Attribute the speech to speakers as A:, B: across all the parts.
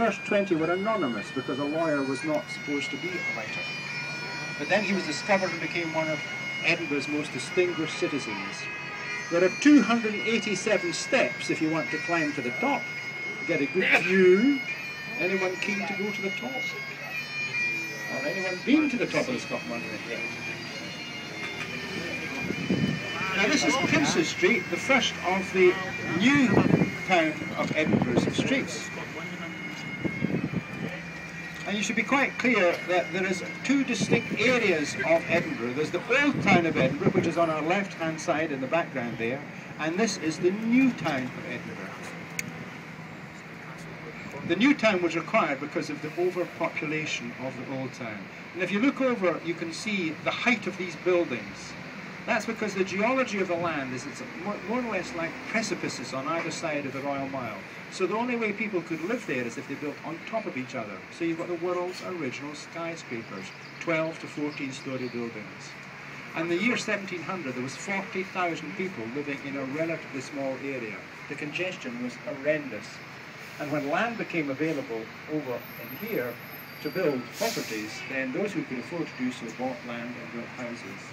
A: first 20 were anonymous because a lawyer was not supposed to be a writer. But then he was discovered and became one of Edinburgh's most distinguished citizens. There are 287 steps if you want to climb to the top, get a good view. Anyone keen to go to the top? Or anyone been to the top of the Scotland Monument yet? Now this is Princes Street, the first of the new town of Edinburgh's streets. And you should be quite clear that there is two distinct areas of Edinburgh. There's the old town of Edinburgh, which is on our left-hand side in the background there, and this is the new town of Edinburgh. The new town was required because of the overpopulation of the old town. And if you look over, you can see the height of these buildings. That's because the geology of the land is it's more or less like precipices on either side of the Royal Mile. So the only way people could live there is if they built on top of each other. So you've got the world's original skyscrapers, 12 to 14-storey buildings. And in the year 1700, there was 40,000 people living in a relatively small area. The congestion was horrendous. And when land became available over in here to build properties, then those who could afford to do so bought land and built houses.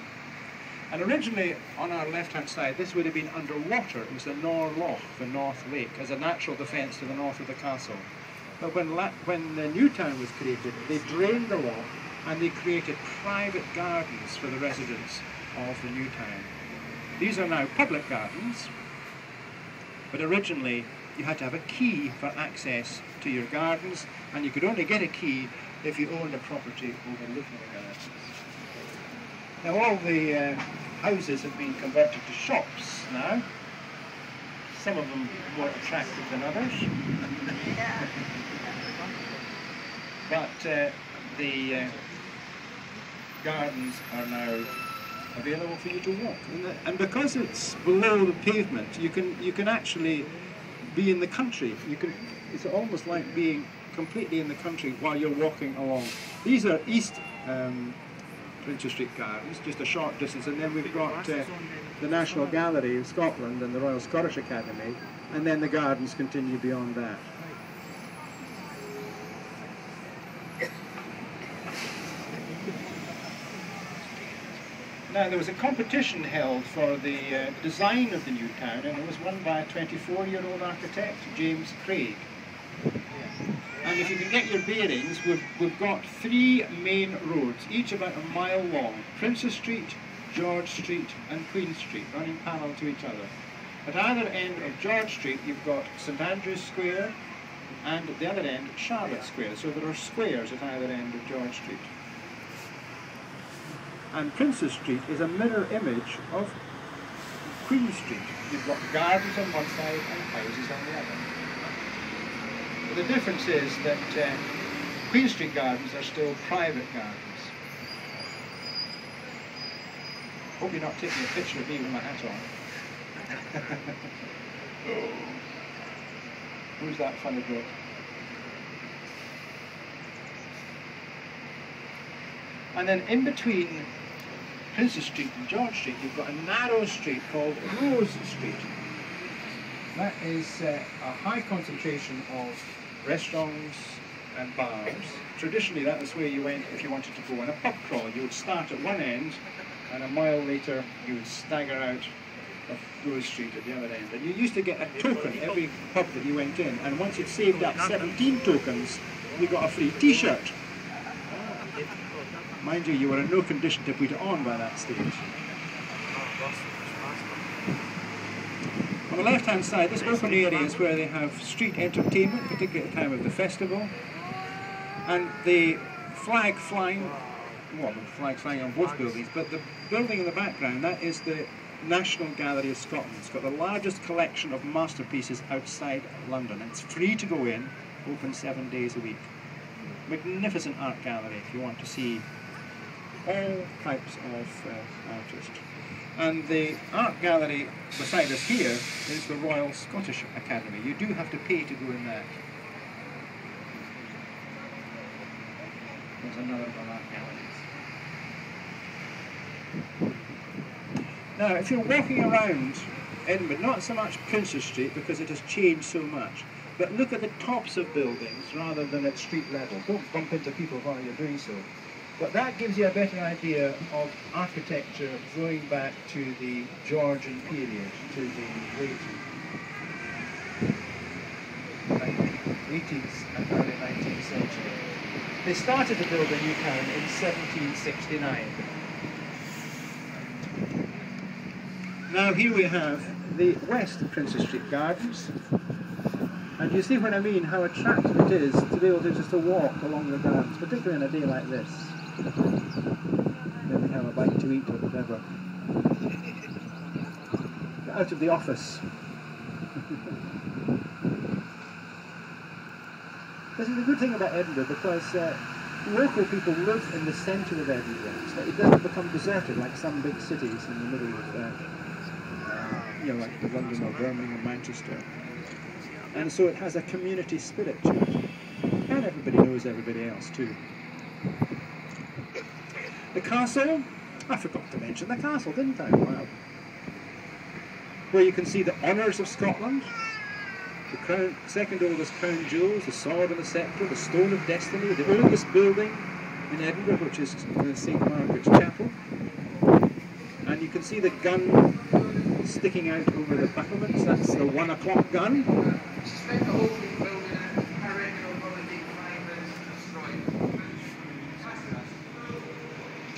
A: And originally, on our left-hand side, this would have been underwater. It was the Nor Loch, the North Lake, as a natural defence to the north of the castle. But when the new town was created, they drained the loch and they created private gardens for the residents of the new town. These are now public gardens, but originally you had to have a key for access to your gardens, and you could only get a key if you owned a property overlooking the gardens. Now all the houses have been converted to shops now, some of them more attractive than others. But the gardens are now available for you to walk. And because it's below the pavement, you can actually be in the country. It's almost like being completely in the country while you're walking along. These are East Princes Street Gardens, just a short distance, and then we've got the National Gallery of Scotland and the Royal Scottish Academy, and then the gardens continue beyond that. Now there was a competition held for the design of the new town, and it was won by a 24-year-old architect, James Craig. And if you can get your bearings, we've got three main roads, each about a mile long. Princes Street, George Street and Queen Street, running parallel to each other. At either end of George Street, you've got St Andrew's Square, and at the other end, Charlotte Square. So there are squares at either end of George Street. And Princes Street is a mirror image of Queen Street. You've got gardens on one side and houses on the other. But the difference is that Queen Street gardens are still private gardens. Hope you're not taking a picture of me with my hat on. Who's that funny bloke? And then in between Princes Street and George Street, you've got a narrow street called Rose Street. That is a high concentration of restaurants and bars. Traditionally, that was where you went if you wanted to go on a pub crawl. You would start at one end, and a mile later, you would stagger out of Rose Street at the other end. And you used to get a token every pub that you went in, and once you'd saved up 17 tokens, you got a free t-shirt. Mind you, you were in no condition to put it on by that stage. On the left-hand side, this open area is where they have street entertainment, particularly at the time of the festival. And the flag flying, well, the flag flying on both buildings, but the building in the background, that is the National Gallery of Scotland. It's got the largest collection of masterpieces outside London. It's free to go in, open 7 days a week. Magnificent art gallery if you want to see all types of artists. And the art gallery beside us here is the Royal Scottish Academy. You do have to pay to go in that. There's another of our art galleries. Now, if you're walking around Edinburgh, not so much Princes Street because it has changed so much, but look at the tops of buildings rather than at street level. Don't bump into people while you're doing so. But that gives you a better idea of architecture going back to the Georgian period, to the late 18th and early 19th century. They started to build a new town in 1769. Now here we have the West Princes Street Gardens, and you see what I mean, how attractive it is to be able to just walk along the gardens, particularly on a day like this. Then we have a bite to eat or whatever. Get out of the office. This is a good thing about Edinburgh because local people live in the centre of Edinburgh, so it doesn't become deserted like some big cities in the middle of you know, like London or Birmingham or Manchester. And so it has a community spirit to it. And everybody knows everybody else too. The castle, I forgot to mention the castle, didn't I? Wow. Where you can see the honours of Scotland, the crown, second oldest crown jewels, the sword and the sceptre, the stone of destiny, the oldest building in Edinburgh, which is St. Margaret's Chapel. And you can see the gun sticking out over the battlements. That's the 1 o'clock gun.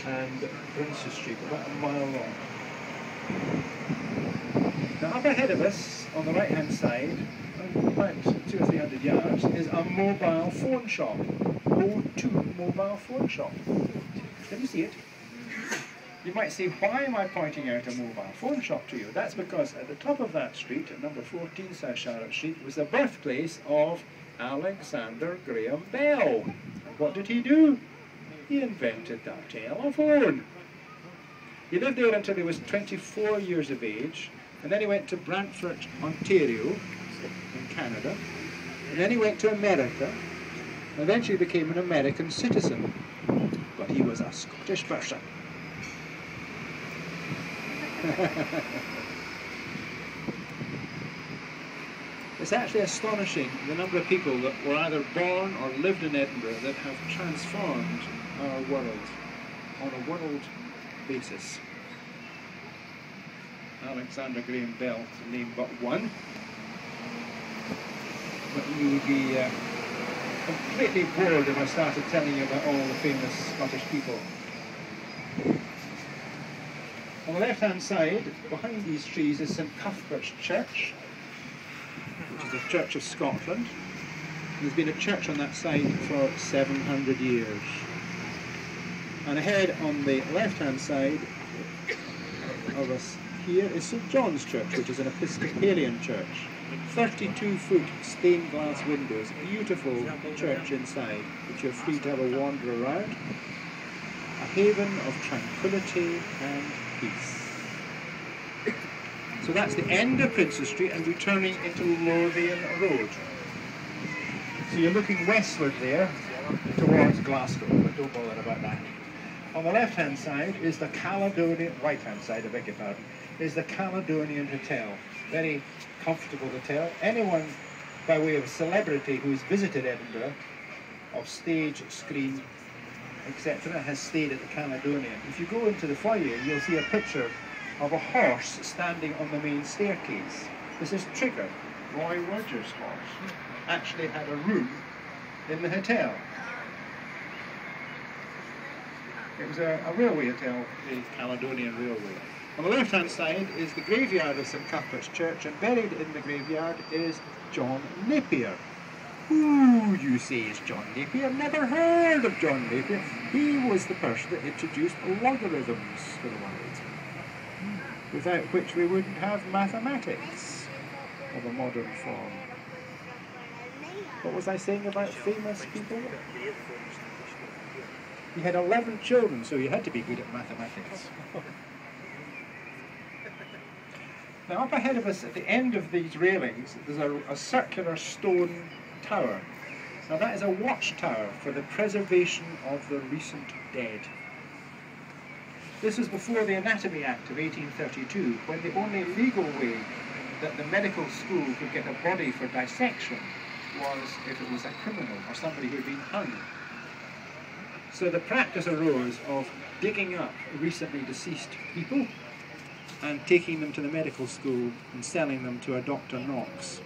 A: And Princes Street, about a mile long. Now up ahead of us, on the right hand side, about 200 or 300 yards, is a mobile phone shop. O2 mobile phone shop. Can you see it? You might say, why am I pointing out a mobile phone shop to you? That's because at the top of that street, at number 14 South Charlotte Street, was the birthplace of Alexander Graham Bell. And what did he do? He invented the telephone. He lived there until he was 24 years of age, and then he went to Brantford, Ontario, in Canada, and then he went to America, and eventually became an American citizen. But he was a Scottish person. It's actually astonishing the number of people that were either born or lived in Edinburgh that have transformed our world on a world basis. Alexander Graham Bell, to name but one. But you would be completely bored if I started telling you about all the famous Scottish people. On the left-hand side, behind these trees, is St Cuthbert's Church, which is a church of Scotland. There's been a church on that site for 700 years. And ahead on the left-hand side of us here is St John's Church, which is an Episcopalian church. 32-foot stained glass windows, beautiful church inside, which you're free to have a wander around. A haven of tranquility and peace. So that's the end of Princes Street and we're turning into Lothian Road. So you're looking westward there towards Glasgow, but don't bother about that. On the left-hand side is the Caledonian, right-hand side, I beg your pardon, is the Caledonian Hotel. Very comfortable hotel. Anyone by way of celebrity who's visited Edinburgh, of stage, screen, etc., has stayed at the Caledonian. If you go into the foyer, you'll see a picture of a horse standing on the main staircase. This is Trigger, Roy Rogers' horse. Actually had a room in the hotel. It was a railway hotel, the Caledonian Railway. On the left-hand side is the graveyard of St Cuthbert's Church, and buried in the graveyard is John Napier. Who, you say, is John Napier? Never heard of John Napier. He was the person that introduced logarithms for the world, without which we wouldn't have mathematics of a modern form. What was I saying about famous people? He had 11 children, so he had to be good at mathematics. Now up ahead of us at the end of these railings, there's a circular stone tower. Now that is a watchtower for the preservation of the recent dead. This was before the Anatomy Act of 1832, when the only legal way that the medical school could get a body for dissection was if it was a criminal or somebody who had been hung. So the practice arose of digging up recently deceased people and taking them to the medical school and selling them to a Dr. Knox,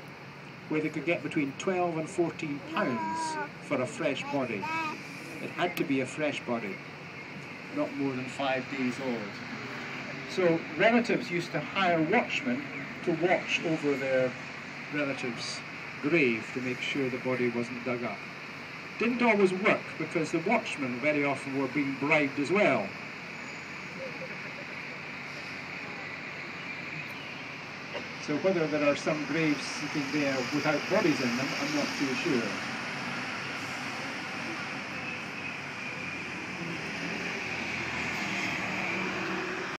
A: where they could get between 12 and 14 pounds for a fresh body. It had to be a fresh body, not more than 5 days old. So relatives used to hire watchmen to watch over their relative's grave to make sure the body wasn't dug up. Didn't always work because the watchmen very often were being bribed as well. So whether there are some graves sitting there without bodies in them, I'm not too sure.